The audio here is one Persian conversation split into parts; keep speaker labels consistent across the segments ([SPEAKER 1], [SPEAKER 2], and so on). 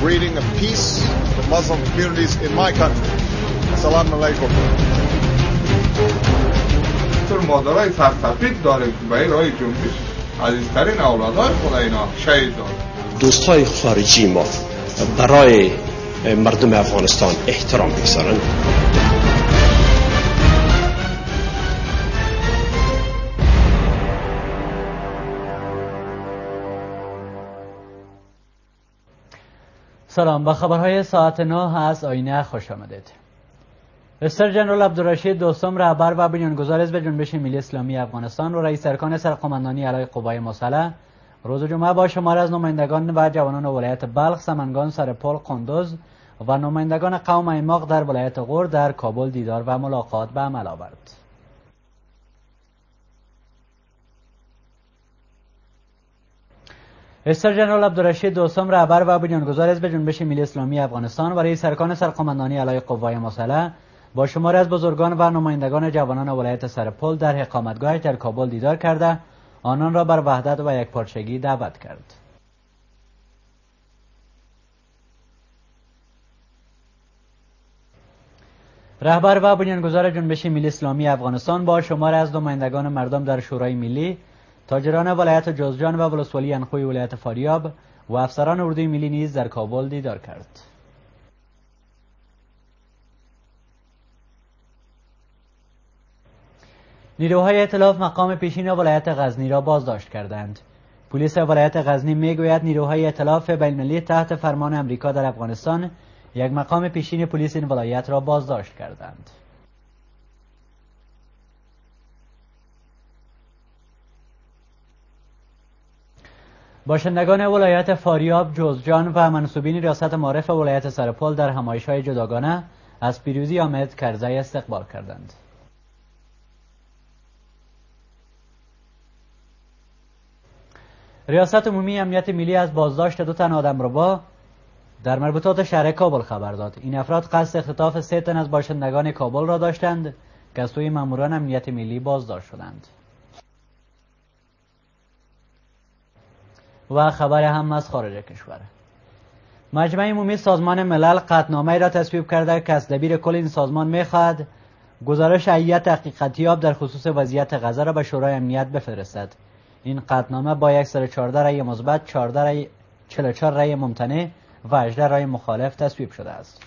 [SPEAKER 1] breeding of peace for Muslim communities in my country. Assalamu alaikum.
[SPEAKER 2] مادرای سرسفید داره که برای راه جنبش عزیزترین اولادهای خود اینا شهید داد.
[SPEAKER 3] دوستای خارجی ما برای مردم افغانستان احترام بگذارند.
[SPEAKER 4] سلام، با خبرهای ساعت 9 از آینه خوش آمدید. استر جنرال عبدالرشید دوستم رهبر و بنیانگذار حزب جنبش ملی اسلامی افغانستان و رئیس ارکان سرقماندانی علیه قوای مسلح روز جمعه با شمار از نمایندگان و جوانان ولایت بلخ، سمنگان، سرپل، قندوز و نمایندگان قوم ایماق در ولایت غور در کابل دیدار و ملاقات به عمل آورد. استر جنرال عبدالرشید دوستم رهبر و بنیانگذار حزب جنبش ملی اسلامی افغانستان و رئیس ارکان سرقماندانی علیه قوای مسلح با شمار از بزرگان و نمایندگان جوانان ولایت سرپل در اقامتگاهش در کابل دیدار کرده آنان را بر وحدت و یکپارچگی دعوت کرد. رهبر و بنیانگذار جنبش ملی اسلامی افغانستان با شمار از نمایندگان مردم در شورای ملی، تاجران ولایت جوزجان و ولسوالی انخوی ولایت فاریاب و افسران اردوی ملی نیز در کابل دیدار کرد. نیروهای ائتلاف مقام پیشین ولایت غزنی را بازداشت کردند. پلیس ولایت غزنی میگوید نیروهای ائتلاف بین‌المللی تحت فرمان امریکا در افغانستان یک مقام پیشین پلیس این ولایت را بازداشت کردند. باشندگان ولایت فاریاب، جوزجان و منصوبین ریاست معارف ولایت سرپل در همایش‌های جداگانه از پیروزی حامد کرزی استقبال کردند. ریاست عمومی امنیت ملی از بازداشت 2 تن آدمربا در مربوطات شهر کابل خبر داد. این افراد قصد اختطاف 3 تن از باشندگان کابل را داشتند که از سوی ماموران امنیت ملی بازداشت شدند. و خبر هم از خارج کشور. مجمع عمومی سازمان ملل قطعنامه‌ای را تصویب کرده که از دبیر کل این سازمان می‌خواهد گزارش هیئت تحقیقاتیاب در خصوص وضعیت غزه را به شورای امنیت بفرستد. این قطعنامه با 114 رأی مثبت، 44 رأی ممتنع و 18 رأی مخالف تصویب شده است.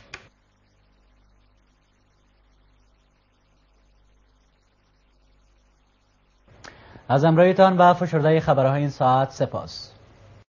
[SPEAKER 4] از همراهیتان و فشرده خبرهای این ساعت سپاس.